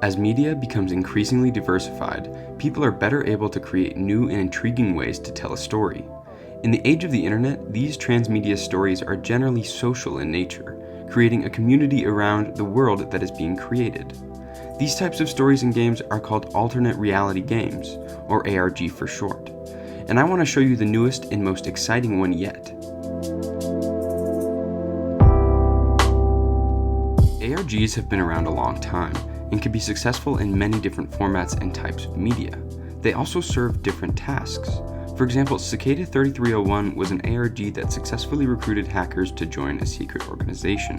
As media becomes increasingly diversified, people are better able to create new and intriguing ways to tell a story. In the age of the internet, these transmedia stories are generally social in nature, creating a community around the world that is being created. These types of stories and games are called alternate reality games, or ARG for short. And I want to show you the newest and most exciting one yet. ARGs have been around a long time and can be successful in many different formats and types of media. They also serve different tasks. For example, Cicada 3301 was an ARG that successfully recruited hackers to join a secret organization.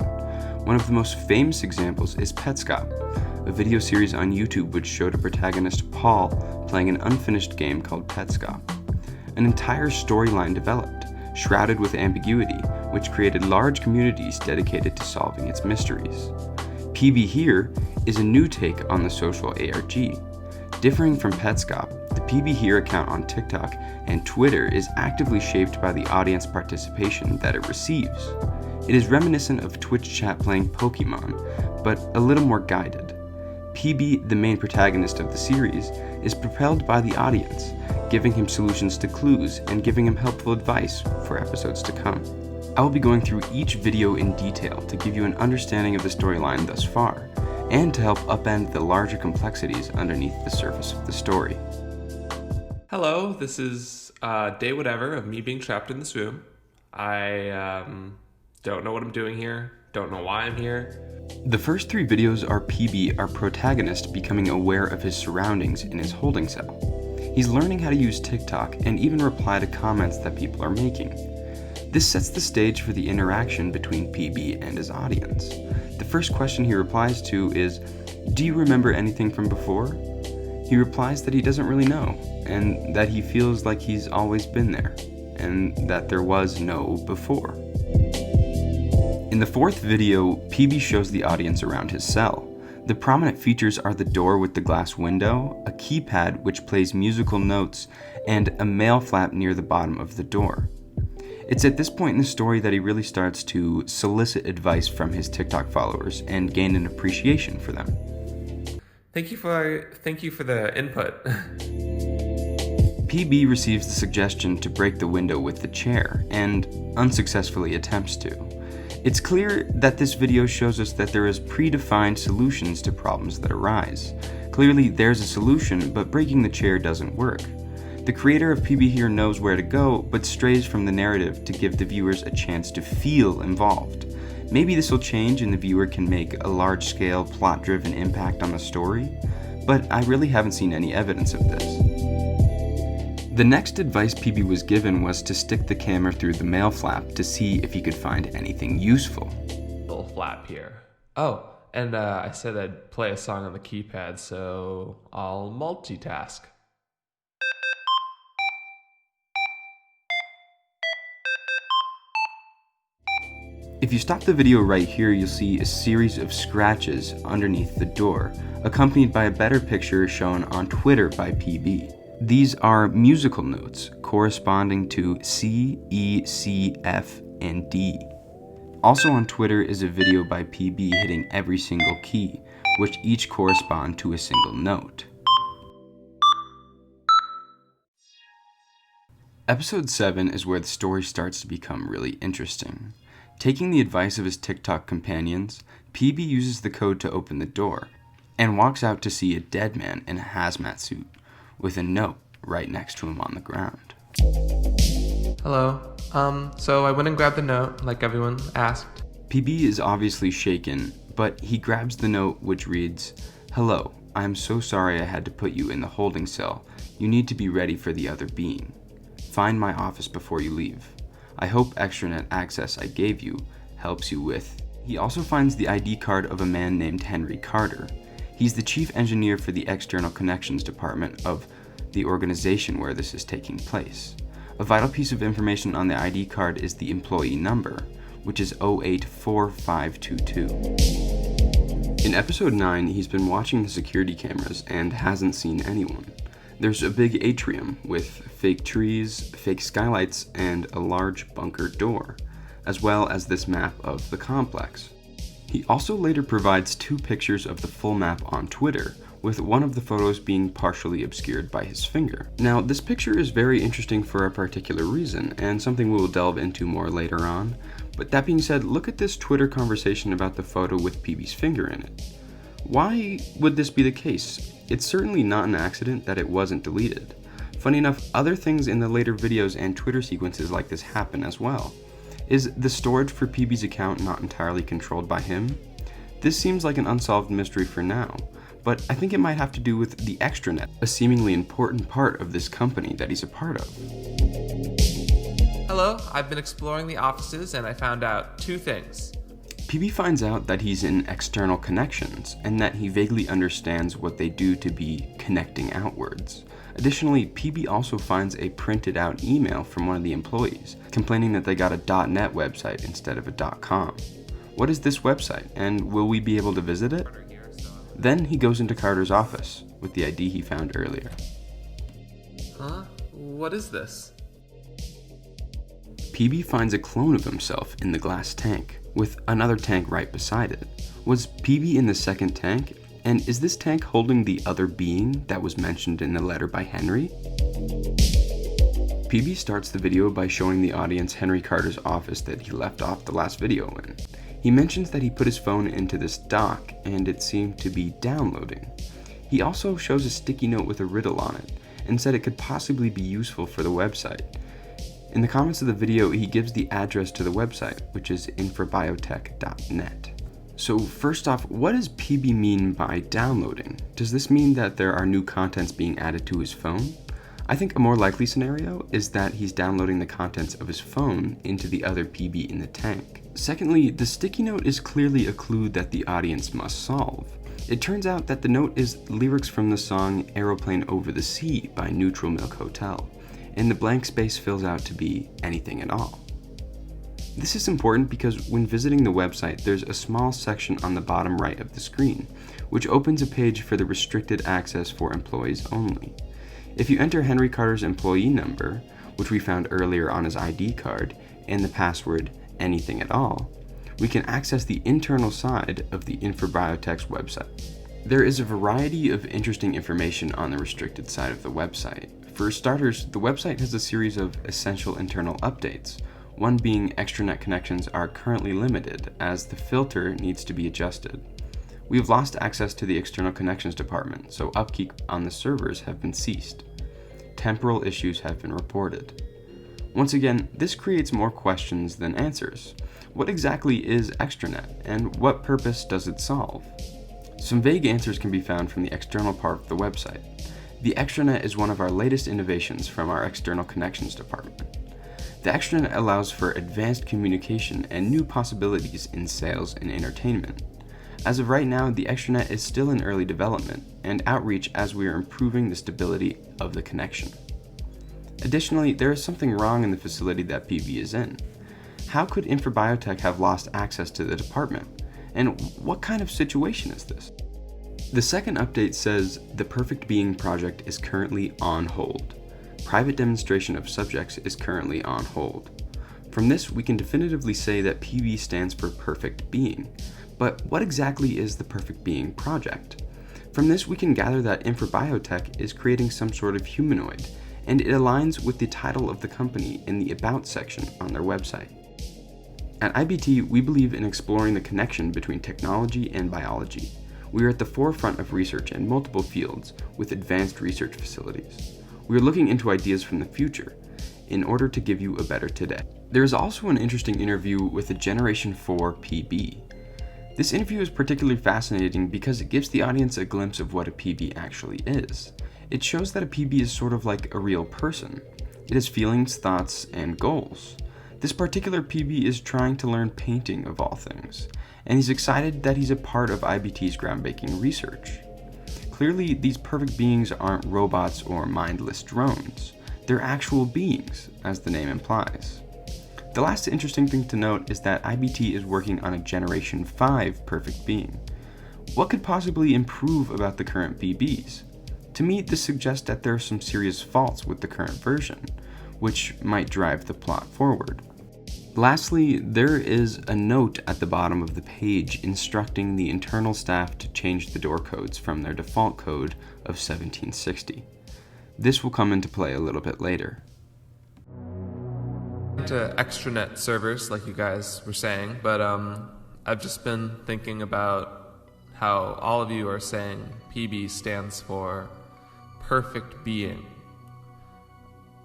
One of the most famous examples is Petscop, a video series on YouTube which showed a protagonist, Paul, playing an unfinished game called Petscop. An entire storyline developed, shrouded with ambiguity, which created large communities dedicated to solving its mysteries. PBhere is a new take on the social ARG. Differing from Petscop, the PBhere account on TikTok and Twitter is actively shaped by the audience participation that it receives. It is reminiscent of Twitch chat playing Pokemon, but a little more guided. PB, the main protagonist of the series, is propelled by the audience, giving him solutions to clues and giving him helpful advice for episodes to come. I will be going through each video in detail to give you an understanding of the storyline thus far, and to help upend the larger complexities underneath the surface of the story. Hello, this is day whatever of me being trapped in this room. I don't know what I'm doing here, don't know why I'm here. The first three videos are PB, our protagonist, becoming aware of his surroundings in his holding cell. He's learning how to use TikTok and even reply to comments that people are making. This sets the stage for the interaction between PB and his audience. The first question he replies to is, "Do you remember anything from before?" He replies that he doesn't really know, and that he feels like he's always been there, and that there was no before. In the fourth video, PB shows the audience around his cell. The prominent features are the door with the glass window, a keypad which plays musical notes, and a mail flap near the bottom of the door. It's at this point in the story that he really starts to solicit advice from his TikTok followers and gain an appreciation for them. Thank you for the input. PB receives the suggestion to break the window with the chair, and unsuccessfully attempts to. It's clear that this video shows us that there is predefined solutions to problems that arise. Clearly, there's a solution, but breaking the chair doesn't work. The creator of PBhere knows where to go, but strays from the narrative to give the viewers a chance to feel involved. Maybe this will change and the viewer can make a large-scale, plot-driven impact on the story, but I really haven't seen any evidence of this. The next advice PB was given was to stick the camera through the mail flap to see if he could find anything useful. Little flap here. Oh, and I said I'd play a song on the keypad, so I'll multitask. If you stop the video right here, you'll see a series of scratches underneath the door, accompanied by a better picture shown on Twitter by PB. These are musical notes corresponding to C, E, C, F, and D. Also on Twitter is a video by PB hitting every single key, which each correspond to a single note. Episode 7 is where the story starts to become really interesting. Taking the advice of his TikTok companions, PB uses the code to open the door, and walks out to see a dead man in a hazmat suit, with a note right next to him on the ground. Hello. So I went and grabbed the note, like everyone asked. PB is obviously shaken, but he grabs the note which reads, "Hello, I am so sorry I had to put you in the holding cell. You need to be ready for the other being. Find my office before you leave. I hope extranet access I gave you helps you with." He also finds the ID card of a man named Henry Carter. He's the chief engineer for the external connections department of the organization where this is taking place. A vital piece of information on the ID card is the employee number, which is 084522. In episode 9, he's been watching the security cameras and hasn't seen anyone. There's a big atrium with fake trees, fake skylights, and a large bunker door, as well as this map of the complex. He also later provides 2 pictures of the full map on Twitter, with one of the photos being partially obscured by his finger. Now, this picture is very interesting for a particular reason, and something we will delve into more later on. But that being said, look at this Twitter conversation about the photo with PB's finger in it. Why would this be the case? It's certainly not an accident that it wasn't deleted. Funny enough, other things in the later videos and Twitter sequences like this happen as well. Is the storage for PB's account not entirely controlled by him? This seems like an unsolved mystery for now, but I think it might have to do with the extranet, a seemingly important part of this company that he's a part of. Hello, I've been exploring the offices and I found out 2 things. PB finds out that he's in external connections and that he vaguely understands what they do to be connecting outwards. Additionally, PB also finds a printed out email from one of the employees complaining that they got a .net website instead of a .com. What is this website, and will we be able to visit it? Then he goes into Carter's office with the ID he found earlier. Huh? What is this? PB finds a clone of himself in the glass tank, with another tank right beside it. Was PB in the second tank? And is this tank holding the other being that was mentioned in the letter by Henry? PB starts the video by showing the audience Henry Carter's office that he left off the last video in. He mentions that he put his phone into this dock and it seemed to be downloading. He also shows a sticky note with a riddle on it and said it could possibly be useful for the website. In the comments of the video, he gives the address to the website, which is infrabiotech.net. So first off, what does PB mean by downloading? Does this mean that there are new contents being added to his phone? I think a more likely scenario is that he's downloading the contents of his phone into the other PB in the tank. Secondly, the sticky note is clearly a clue that the audience must solve. It turns out that the note is lyrics from the song Aeroplane Over the Sea by Neutral Milk Hotel, and the blank space fills out to be anything at all. This is important because when visiting the website, there's a small section on the bottom right of the screen, which opens a page for the restricted access for employees only. If you enter Henry Carter's employee number, which we found earlier on his ID card, and the password anything at all, we can access the internal side of the Infrabiotech's website. There is a variety of interesting information on the restricted side of the website. For starters, the website has a series of essential internal updates, one being extranet connections are currently limited as the filter needs to be adjusted. We have lost access to the external connections department, so upkeep on the servers have been ceased. Temporal issues have been reported. Once again, this creates more questions than answers. What exactly is extranet, and what purpose does it solve? Some vague answers can be found from the external part of the website. The extranet is one of our latest innovations from our external connections department. The extranet allows for advanced communication and new possibilities in sales and entertainment. As of right now, the extranet is still in early development and outreach as we are improving the stability of the connection. Additionally, there is something wrong in the facility that PB is in. How could Infrabiotech have lost access to the department? And what kind of situation is this? The second update says the Perfect Being project is currently on hold. Private demonstration of subjects is currently on hold. From this, we can definitively say that PB stands for Perfect Being. But what exactly is the Perfect Being project? From this, we can gather that Infrabiotech is creating some sort of humanoid, and it aligns with the title of the company in the About section on their website. At IBT, we believe in exploring the connection between technology and biology. We are at the forefront of research in multiple fields with advanced research facilities. We are looking into ideas from the future in order to give you a better today. There is also an interesting interview with a Generation 4 PB. This interview is particularly fascinating because it gives the audience a glimpse of what a PB actually is. It shows that a PB is sort of like a real person. It has feelings, thoughts, and goals. This particular PB is trying to learn painting of all things, and he's excited that he's a part of IBT's groundbreaking research. Clearly, these perfect beings aren't robots or mindless drones. They're actual beings, as the name implies. The last interesting thing to note is that IBT is working on a Generation 5 perfect being. What could possibly improve about the current PBs? To me, this suggests that there are some serious faults with the current version, which might drive the plot forward. Lastly, there is a note at the bottom of the page instructing the internal staff to change the door codes from their default code of 1760. This will come into play a little bit later. To extranet servers, like you guys were saying, but I've just been thinking about how all of you are saying PB stands for perfect being.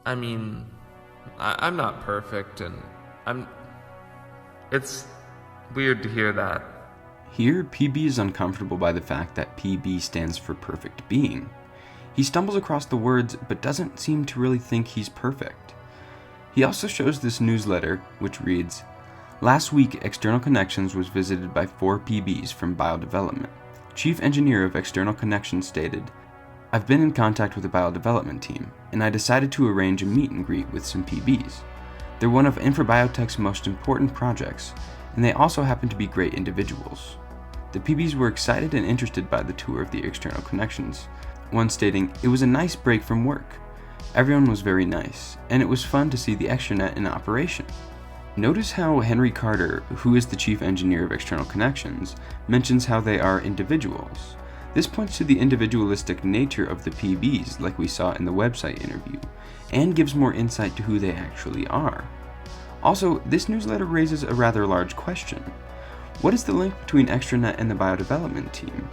I mean, I'm not perfect, and it's weird to hear that. Here, PB is uncomfortable by the fact that PB stands for perfect being. He stumbles across the words, but doesn't seem to really think he's perfect. He also shows this newsletter, which reads, "Last week, External Connections was visited by 4 PBs from Biodevelopment. Chief Engineer of External Connections stated, I've been in contact with the Biodevelopment team, and I decided to arrange a meet and greet with some PBs. They're one of InfraBiotech's most important projects, and they also happen to be great individuals. The PBs were excited and interested by the tour of the External Connections, one stating, it was a nice break from work. Everyone was very nice, and it was fun to see the extranet in operation." Notice how Henry Carter, who is the chief engineer of External Connections, mentions how they are individuals. This points to the individualistic nature of the PBs, like we saw in the website interview, and gives more insight to who they actually are. Also, this newsletter raises a rather large question. What is the link between extranet and the biodevelopment team?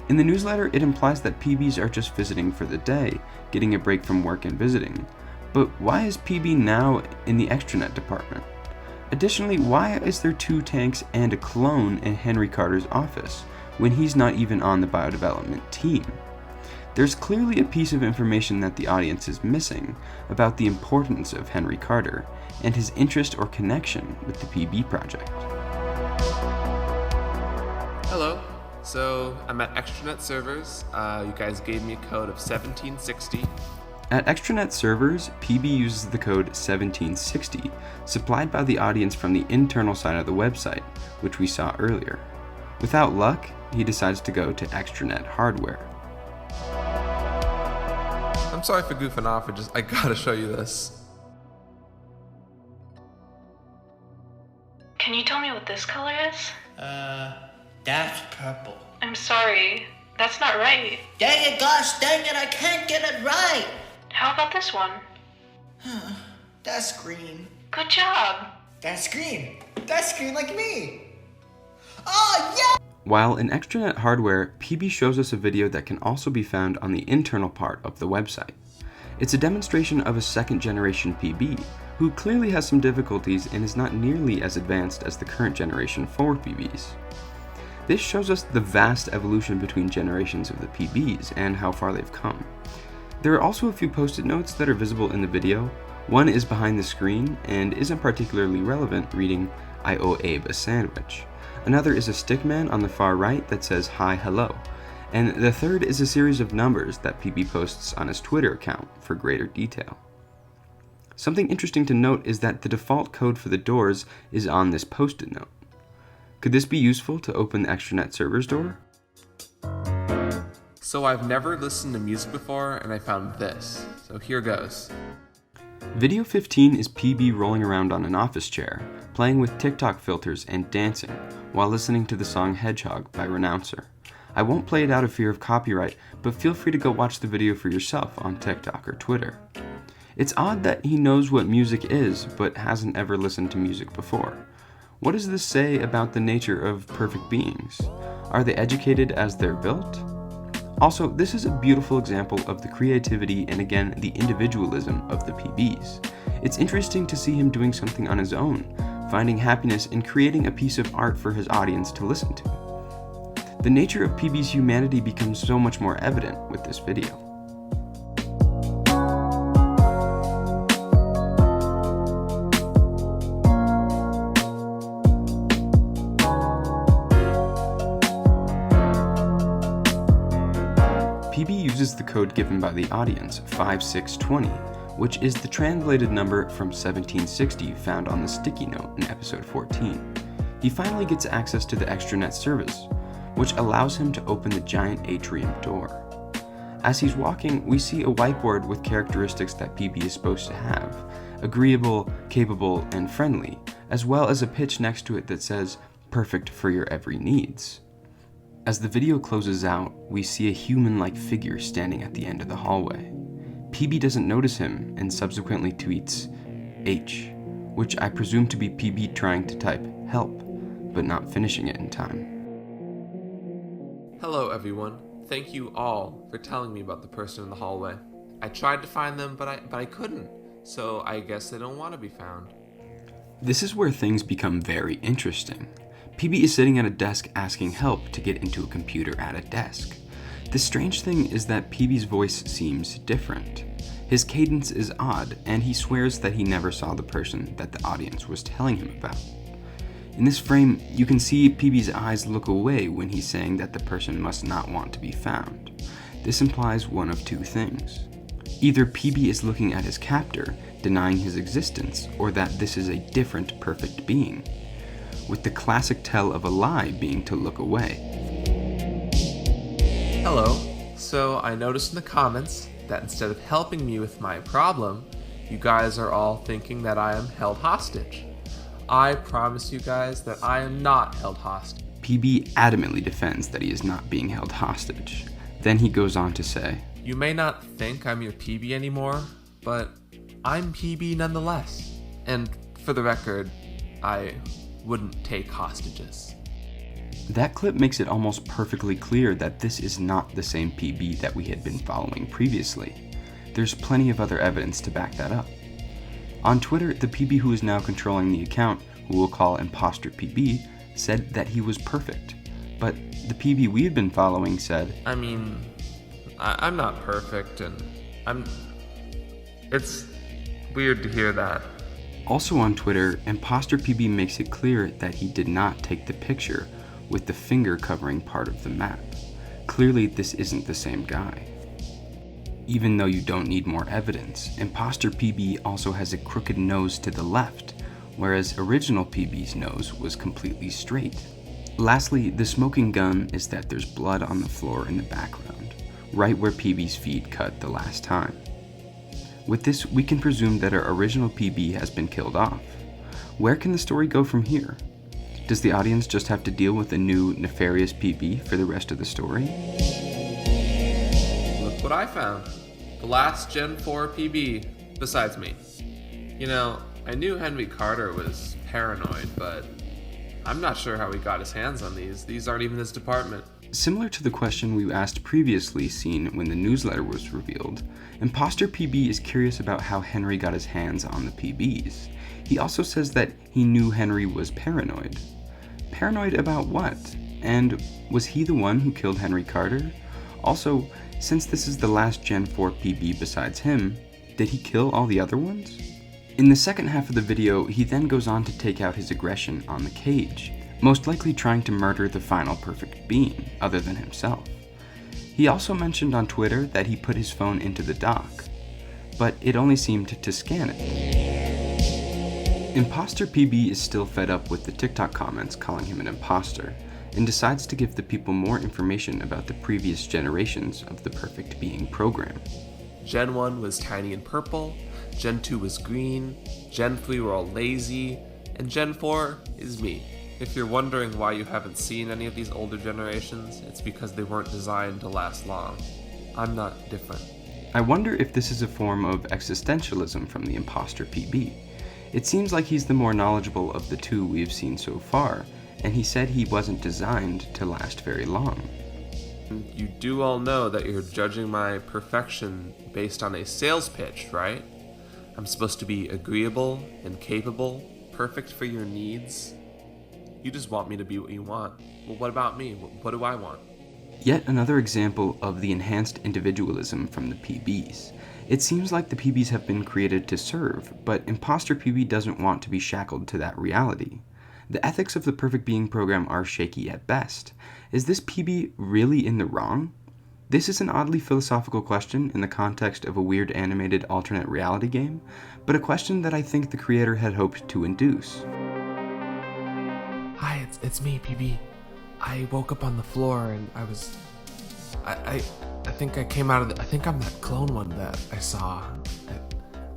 In the newsletter, it implies that PBs are just visiting for the day, getting a break from work and visiting. But why is PB now in the extranet department? Additionally, why is there 2 tanks and a clone in Henry Carter's office, when he's not even on the biodevelopment team? There's clearly a piece of information that the audience is missing about the importance of Henry Carter and his interest or connection with the PB project. Hello. So, I'm at extranet servers. You guys gave me a code of 1760. At extranet servers, PB uses the code 1760, supplied by the audience from the internal side of the website, which we saw earlier. Without luck, he decides to go to extranet hardware. I'm sorry for goofing off, I gotta show you this. Can you tell me what this color is? That's purple. I'm sorry. That's not right. Dang it, gosh dang it, I can't get it right! How about this one? That's green. Good job. That's green. That's green like me! Oh, yeah! While in extranet hardware, PB shows us a video that can also be found on the internal part of the website. It's a demonstration of a second-generation PB, who clearly has some difficulties and is not nearly as advanced as the current generation 4 PBs. This shows us the vast evolution between generations of the PBs and how far they've come. There are also a few post-it notes that are visible in the video. One is behind the screen and isn't particularly relevant, reading, "I owe Abe a sandwich." Another is a stickman on the far right that says "Hi, hello." And the third is a series of numbers that PB posts on his Twitter account for greater detail. Something interesting to note is that the default code for the doors is on this post-it note. Could this be useful to open the extranet server's door? So I've never listened to music before, and I found this. So here goes. Video 15 is PB rolling around on an office chair, playing with TikTok filters and dancing, while listening to the song Hedgehog by Renouncer. I won't play it out of fear of copyright, but feel free to go watch the video for yourself on TikTok or Twitter. It's odd that he knows what music is, but hasn't ever listened to music before. What does this say about the nature of perfect beings? Are they educated as they're built? Also, this is a beautiful example of the creativity and again, the individualism of the PBs. It's interesting to see him doing something on his own, finding happiness in creating a piece of art for his audience to listen to. The nature of PB's humanity becomes so much more evident with this video. PB uses the code given by the audience, 5620, which is the translated number from 1760 found on the sticky note in episode 14. He finally gets access to the extranet service, which allows him to open the giant atrium door. As he's walking, we see a whiteboard with characteristics that PB is supposed to have: agreeable, capable, and friendly, as well as a pitch next to it that says, "Perfect for your every needs." As the video closes out, we see a human-like figure standing at the end of the hallway. PB doesn't notice him and subsequently tweets H, which I presume to be PB trying to type help, but not finishing it in time. Hello, everyone. Thank you all for telling me about the person in the hallway. I tried to find them, but I couldn't, so I guess they don't want to be found. This is where things become very interesting. PB is sitting at a desk asking help to get into a computer at a desk. The strange thing is that PB's voice seems different. His cadence is odd, and he swears that he never saw the person that the audience was telling him about. In this frame, you can see PB's eyes look away when he's saying that the person must not want to be found. This implies one of two things. Either PB is looking at his captor, denying his existence, or that this is a different perfect being, with the classic tell of a lie being to look away. Hello. So I noticed in the comments that instead of helping me with my problem, you guys are all thinking that I am held hostage. I promise you guys that I am not held hostage. PB adamantly defends that he is not being held hostage. Then he goes on to say, You may not think I'm your PB anymore, but I'm PB nonetheless. And for the record, I wouldn't take hostages. That clip makes it almost perfectly clear that this is not the same PB that we had been following previously. There's plenty of other evidence to back that up. On Twitter, the PB who is now controlling the account, who we'll call Imposter PB, said that he was perfect. But the PB we had been following said, I mean, I'm not perfect, and it's weird to hear that. Also on Twitter, Imposter PB makes it clear that he did not take the picture with the finger covering part of the map. Clearly, this isn't the same guy. Even though you don't need more evidence, Imposter PB also has a crooked nose to the left, whereas original PB's nose was completely straight. Lastly, the smoking gun is that there's blood on the floor in the background, right where PB's feet cut the last time. With this, we can presume that our original PB has been killed off. Where can the story go from here? Does the audience just have to deal with a new nefarious PB for the rest of the story? Look what I found. The last Gen 4 PB, besides me. You know, I knew Henry Carter was paranoid, but I'm not sure how he got his hands on these. These aren't even his department. Similar to the question we asked previously seen when the newsletter was revealed, Imposter PB is curious about how Henry got his hands on the PBs. He also says that he knew Henry was paranoid. Paranoid about what? And was he the one who killed Henry Carter? Also, since this is the last Gen 4 PB besides him, did he kill all the other ones? In the second half of the video, he then goes on to take out his aggression on the cage, most likely trying to murder the final perfect being, other than himself. He also mentioned on Twitter that he put his phone into the dock, but it only seemed to scan it. Imposter PB is still fed up with the TikTok comments calling him an imposter, and decides to give the people more information about the previous generations of the perfect being program. Gen 1 was tiny and purple, Gen 2 was green, Gen 3 were all lazy, and Gen 4 is me. If you're wondering why you haven't seen any of these older generations, it's because they weren't designed to last long. I'm not different. I wonder if this is a form of existentialism from the Imposter PB. It seems like he's the more knowledgeable of the two we've seen so far, and he said he wasn't designed to last very long. You do all know that you're judging my perfection based on a sales pitch, right? I'm supposed to be agreeable and capable, perfect for your needs. You just want me to be what you want. Well, what about me? What do I want? Yet another example of the enhanced individualism from the PBs. It seems like the PBs have been created to serve, but Imposter PB doesn't want to be shackled to that reality. The ethics of the Perfect Being program are shaky at best. Is this PB really in the wrong? This is an oddly philosophical question in the context of a weird animated alternate reality game, but a question that I think the creator had hoped to induce. Hi, it's me, PB. I woke up on the floor and I think I came out of I think I'm that clone one that I saw.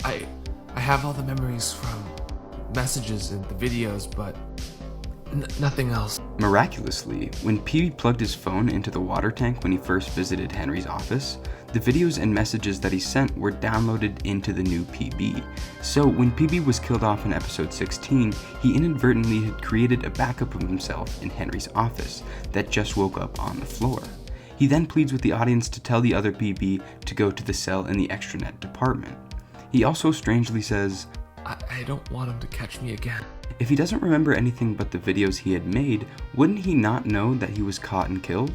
I have all the memories from messages in the videos, but nothing else. Miraculously, when PB plugged his phone into the water tank when he first visited Henry's office, the videos and messages that he sent were downloaded into the new PB. So when PB was killed off in episode 16, he inadvertently had created a backup of himself in Henry's office that just woke up on the floor. He then pleads with the audience to tell the other PB to go to the cell in the extranet department. He also strangely says, I don't want him to catch me again. if he doesn't remember anything but the videos he had made, wouldn't he not know that he was caught and killed?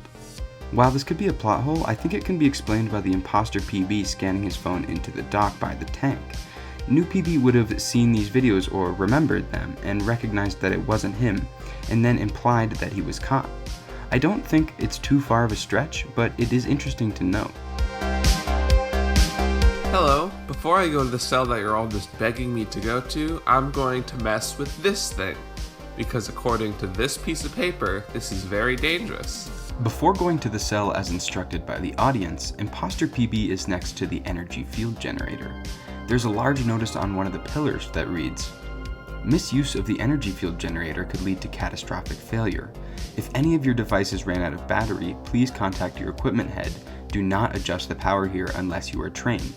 While this could be a plot hole, I think it can be explained by the imposter PB scanning his phone into the dock by the tank. New PB would have seen these videos or remembered them and recognized that it wasn't him, and then implied that he was caught. I don't think it's too far of a stretch, but it is interesting to know. Hello, before I go to the cell that you're all just begging me to go to, I'm going to mess with this thing. Because according to this piece of paper, this is very dangerous. Before going to the cell as instructed by the audience, Imposter PB is next to the energy field generator. There's a large notice on one of the pillars that reads, "Misuse of the energy field generator could lead to catastrophic failure. If any of your devices ran out of battery, please contact your equipment head. Do not adjust the power here unless you are trained.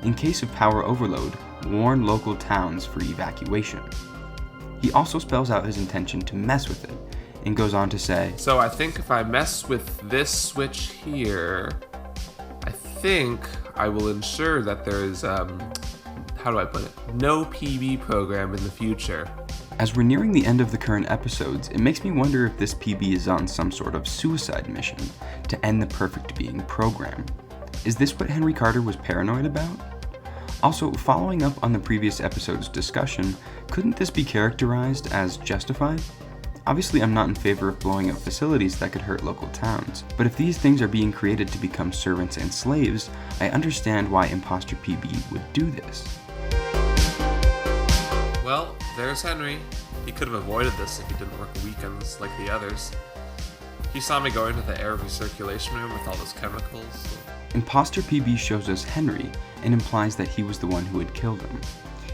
In case of power overload, warn local towns for evacuation." He also spells out his intention to mess with it, and goes on to say, So I think if I mess with this switch here, I think I will ensure that there is, how do I put it? No PB program in the future. As we're nearing the end of the current episodes, it makes me wonder if this PB is on some sort of suicide mission to end the perfect being program. Is this what Henry Carter was paranoid about? Also, following up on the previous episode's discussion, couldn't this be characterized as justified? Obviously, I'm not in favor of blowing up facilities that could hurt local towns, but if these things are being created to become servants and slaves, I understand why Imposter PB would do this. Well, there's Henry. He could have avoided this if he didn't work weekends like the others. He saw me go into the air recirculation room with all those chemicals. Imposter PB shows us Henry and implies that he was the one who had killed him.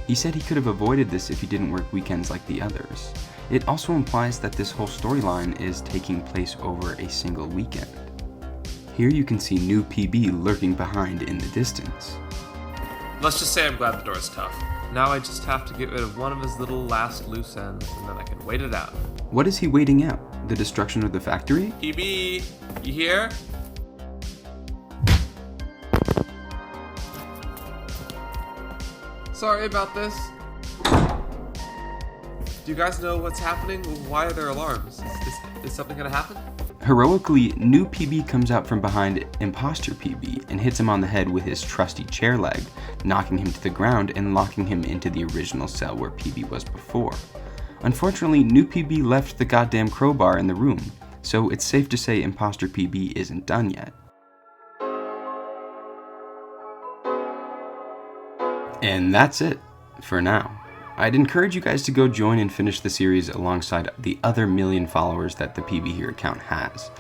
He said he could have avoided this if he didn't work weekends like the others. It also implies that this whole storyline is taking place over a single weekend. Here you can see new PB lurking behind in the distance. Let's just say I'm glad the door's tough. Now I just have to get rid of one of his little last loose ends, and then I can wait it out. What is he waiting out? The destruction of the factory? PB, you here? Sorry about this. Do you guys know what's happening? Why are there alarms? Is something gonna happen? Heroically, new PB comes out from behind Imposter PB and hits him on the head with his trusty chair leg, knocking him to the ground and locking him into the original cell where PB was before. Unfortunately, new PB left the goddamn crowbar in the room, so it's safe to say Imposter PB isn't done yet. And that's it for now. I'd encourage you guys to go join and finish the series alongside the other million followers that the PBhere account has.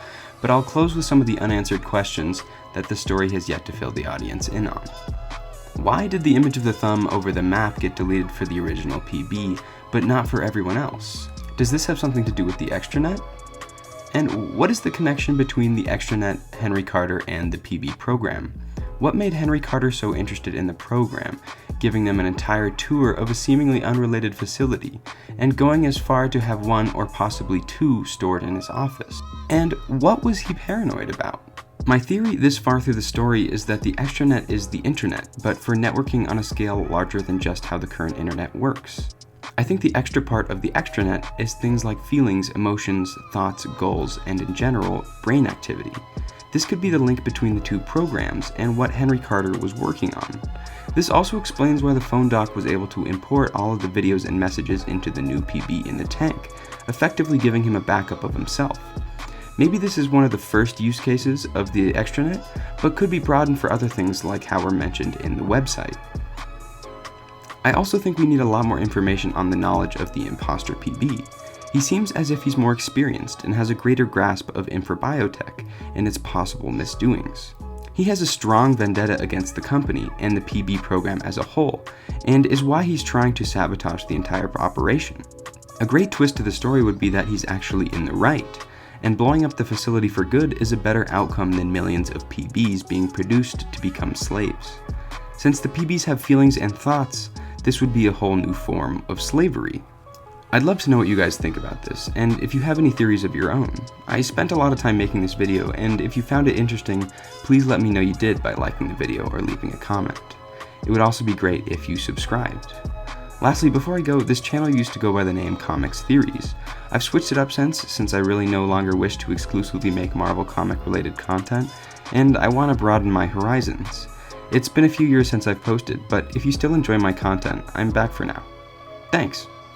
But I'll close with some of the unanswered questions that the story has yet to fill the audience in on. Why did the image of the thumb over the map get deleted for the original PB, but not for everyone else? Does this have something to do with the extranet? And what is the connection between the extranet, Henry Carter, and the PB program? What made Henry Carter so interested in the program, giving them an entire tour of a seemingly unrelated facility, and going as far to have one or possibly two stored in his office? And what was he paranoid about? My theory this far through the story is that the extranet is the internet, but for networking on a scale larger than just how the current internet works. I think the extra part of the extranet is things like feelings, emotions, thoughts, goals, and in general, brain activity. This could be the link between the two programs and what Henry Carter was working on. This also explains why the phone dock was able to import all of the videos and messages into the new PB in the tank, effectively giving him a backup of himself. Maybe this is one of the first use cases of the extranet, but could be broadened for other things like how were mentioned in the website. I also think we need a lot more information on the knowledge of the imposter PB. He seems as if he's more experienced and has a greater grasp of infrabiotech and its possible misdoings. He has a strong vendetta against the company and the PB program as a whole, and is why he's trying to sabotage the entire operation. A great twist to the story would be that he's actually in the right, and blowing up the facility for good is a better outcome than millions of PBs being produced to become slaves. Since the PBs have feelings and thoughts, this would be a whole new form of slavery. I'd love to know what you guys think about this, and if you have any theories of your own. I spent a lot of time making this video, and if you found it interesting, please let me know you did by liking the video or leaving a comment. It would also be great if you subscribed. Lastly, before I go, this channel used to go by the name Comics Theories. I've switched it up since I really no longer wish to exclusively make Marvel comic related content, and I want to broaden my horizons. It's been a few years since I've posted, but if you still enjoy my content, I'm back for now. Thanks!